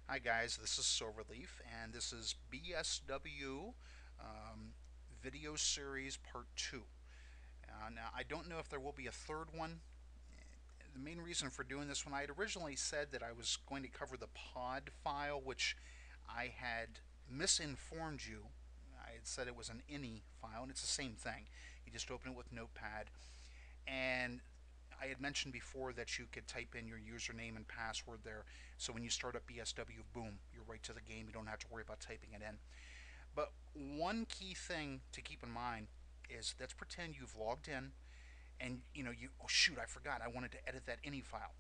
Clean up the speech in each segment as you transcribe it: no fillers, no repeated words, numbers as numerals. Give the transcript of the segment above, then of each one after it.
Hi guys, this is Silverleaf, and this is BSW Video Series Part 2. Now, I don't know if there will be a third one. The main reason for doing this one, I had originally said that I was going to cover the pod file, which I had misinformed you. I had said it was an ini file, and it's the same thing. You just open it with Notepad, and I had mentioned before that you could type in your username and password there. So when you start up BSW, boom, you're right to the game. You don't have to worry about typing it in. But one key thing to keep in mind is let's pretend you've logged in and oh shoot, I forgot. I wanted to edit that ini file.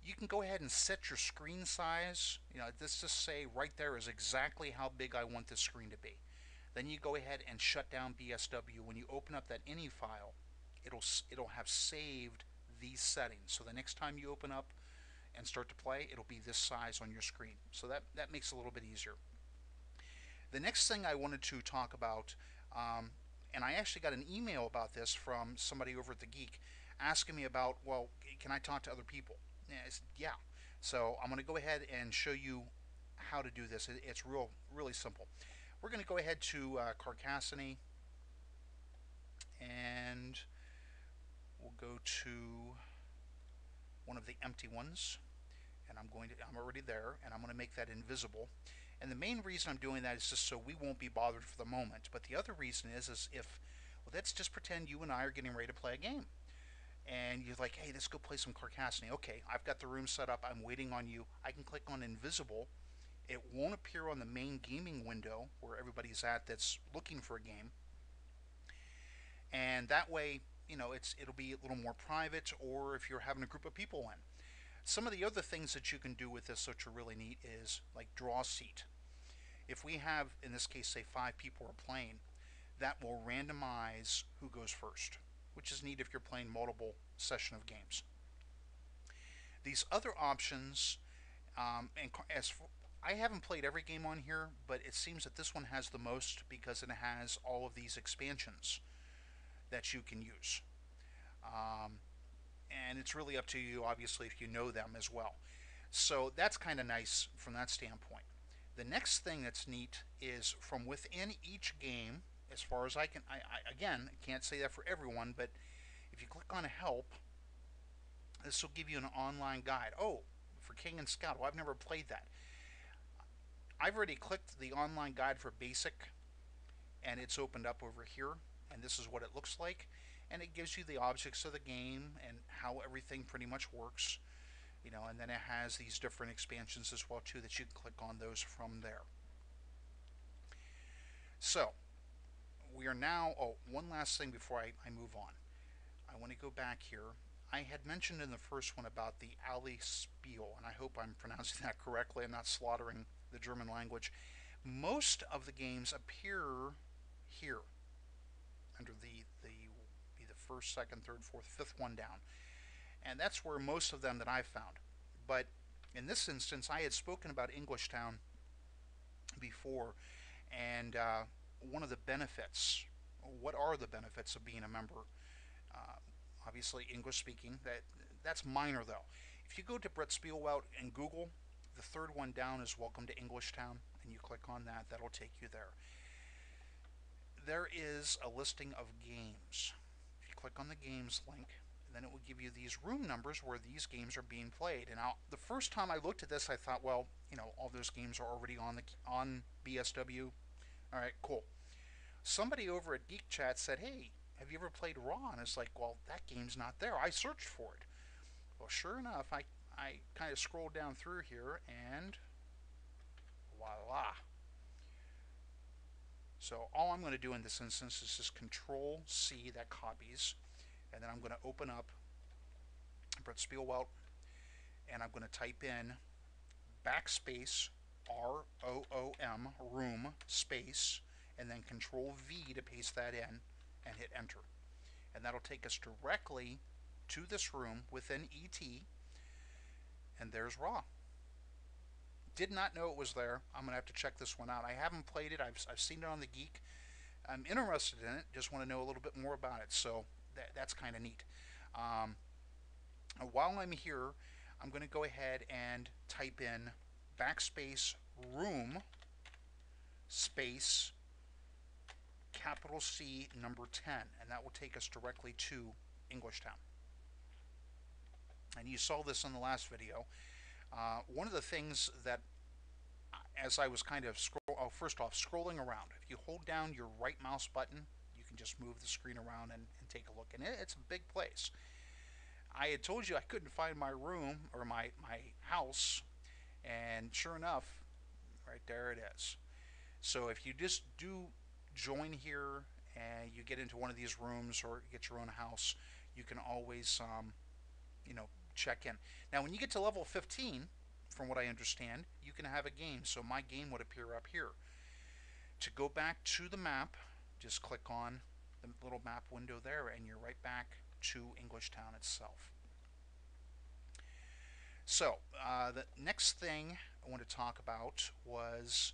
You can go ahead and set your screen size. This just say right there is exactly how big I want this screen to be. Then you go ahead and shut down BSW. When you open up that ini file, it'll have saved these settings. So the next time you open up and start to play, it'll be this size on your screen. So that makes it a little bit easier. The next thing I wanted to talk about, and I actually got an email about this from somebody over at the Geek asking me about, well, can I talk to other people? Yeah, yeah. So I'm going to go ahead and show you how to do this. It's really simple. We're going to go ahead to Carcassonne, and we'll go to one of the empty ones, and I'm already there, and I'm going to make that invisible. And the main reason I'm doing that is just so we won't be bothered for the moment. But the other reason is if, well, let's just pretend you and I are getting ready to play a game. And you're like, hey, let's go play some Carcassonne. Okay, I've got the room set up. I'm waiting on you. I can click on invisible. It won't appear on the main gaming window where everybody's at that's looking for a game. And that way, it'll be a little more private, or if you're having a group of people in. Some of the other things that you can do with this which are really neat is like draw seat. If we have, in this case, say 5 people are playing, that will randomize who goes first, which is neat if you're playing multiple session of games. These other options, and I haven't played every game on here, but it seems that this one has the most because it has all of these expansions that you can use. Um, and it's really up to you, obviously, if you know them as well. So that's kind of nice from that standpoint. The next thing that's neat is from within each game, as far as I can, again, I can't say that for everyone, but if you click on help, this will give you an online guide. Oh, for King and Scout, well, I've never played that. I've already clicked the online guide for basic, and it's opened up over here, and this is what it looks like. And it gives you the objects of the game and how everything pretty much works. And then it has these different expansions as well too that you can click on those from there. So we are now, oh, one last thing before I move on. I want to go back here. I had mentioned in the first one about the alley spiel, and I hope I'm pronouncing that correctly. I'm not slaughtering the German language. Most of the games appear here under the first, second, third, fourth, fifth one down. And that's where most of them that I've found. But in this instance, I had spoken about Englishtown before, and one of the benefits. What are the benefits of being a member? Uh, Obviously, English speaking. That's minor though. If you go to BrettspielWelt and Google, the third one down is Welcome to Englishtown, and you click on that. That'll take you there. There is a listing of games. If you click on the games link, then it will give you these room numbers where these games are being played. And the first time I looked at this, I thought, well, all those games are already on BSW. All right, cool. Somebody over at Geek Chat said, hey, have you ever played Raw? And it's like, well, that game's not there. I searched for it. Well, sure enough, I kind of scrolled down through here, and voila. So all I'm going to do in this instance is just Control C, that copies, and then I'm going to open up BrettspielWelt, and I'm going to type in backspace ROOM room space, and then Control V to paste that in and hit enter. And that'll take us directly to this room within ET, and there's Raw. Did not know it was there. I'm going to have to check this one out. I haven't played it. I've seen it on the Geek. I'm interested in it. Just want to know a little bit more about it. So that's kind of neat. While I'm here, I'm going to go ahead and type in backspace room space capital C number 10, and that will take us directly to Englishtown. And you saw this in the last video. One of the things that, as I was kind of first off, scrolling around, if you hold down your right mouse button, you can just move the screen around and take a look. And it's a big place. I had told you I couldn't find my room or my house, and sure enough, right there it is. So if you just do join here and you get into one of these rooms or get your own house, you can always, check in. Now, when you get to level 15, from what I understand, you can have a game. So my game would appear up here. To go back to the map, just click on the little map window there, and you're right back to Englishtown itself. So the next thing I want to talk about was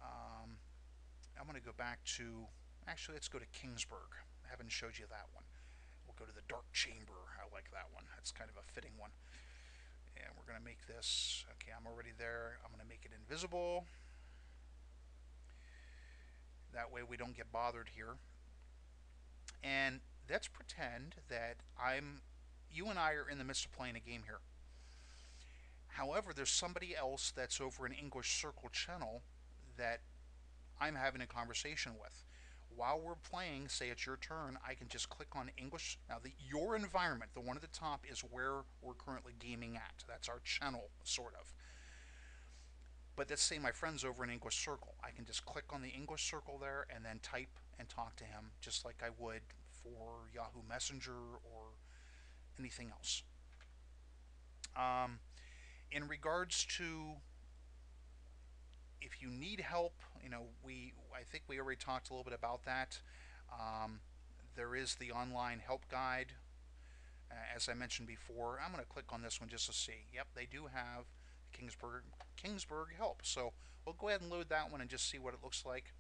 I'm going to go back to, actually, let's go to Kingsburg. I haven't showed you that one. We'll go to the Dark Chamber. I like that one. That's kind of a fitting one. And we're going to make this, okay, I'm already there. I'm going to make it invisible. That way we don't get bothered here. And let's pretend that you and I are in the midst of playing a game here. However, there's somebody else that's over in English Circle channel that I'm having a conversation with. While we're playing, say it's your turn, I can just click on English. Now, your environment, the one at the top, is where we're currently gaming at. That's our channel, sort of. But let's say my friend's over in English Circle. I can just click on the English Circle there and then type and talk to him just like I would for Yahoo Messenger or anything else. In regards to if you need help, I think we already talked a little bit about that. There is the online help guide, as I mentioned before. I'm going to click on this one just to see. Yep, they do have Kingsburg help. So we'll go ahead and load that one and just see what it looks like.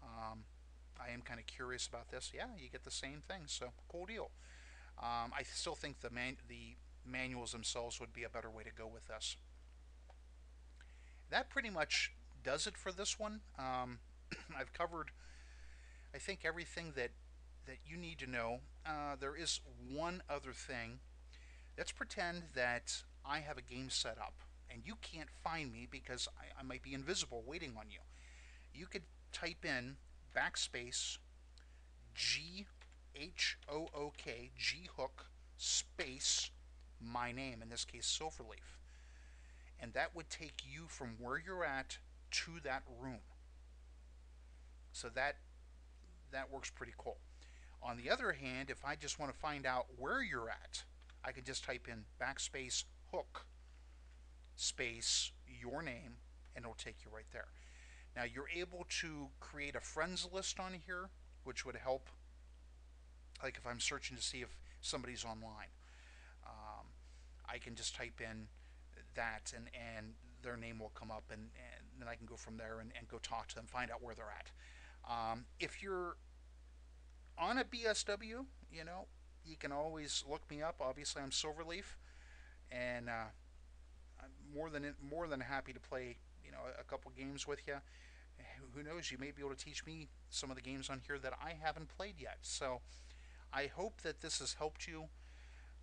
I am kind of curious about this. Yeah, you get the same thing, so cool deal. I still think the manuals themselves would be a better way to go with this. That pretty much does it for this one. I've covered, I think, everything that you need to know. There is one other thing. Let's pretend that I have a game set up and you can't find me because I might be invisible waiting on you. You could type in backspace GHOOK, G-hook, space, my name, in this case Silverleaf. And that would take you from where you're at to that room. So that works pretty cool. On the other hand, if I just want to find out where you're at, I can just type in backspace hook space your name and it'll take you right there. Now you're able to create a friends list on here, which would help, like if I'm searching to see if somebody's online. I can just type in that and their name will come up, and then I can go from there and go talk to them, find out where they're at. If you're on a BSW, you can always look me up. Obviously, I'm Silverleaf, and I'm more than happy to play a couple games with you. Who knows? You may be able to teach me some of the games on here that I haven't played yet. So I hope that this has helped you.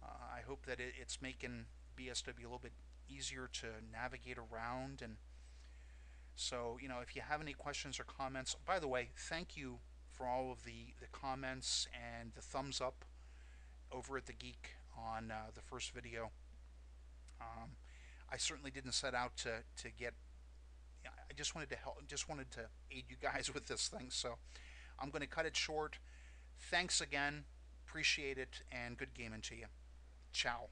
I hope that it's making BSW a little bit easier to navigate around. And so, if you have any questions or comments, by the way, thank you for all of the comments and the thumbs up over at The Geek on the first video. I certainly didn't set out to get, I just wanted to help, just wanted to aid you guys with this thing. So I'm going to cut it short. Thanks again. Appreciate it, and good gaming to you. Ciao.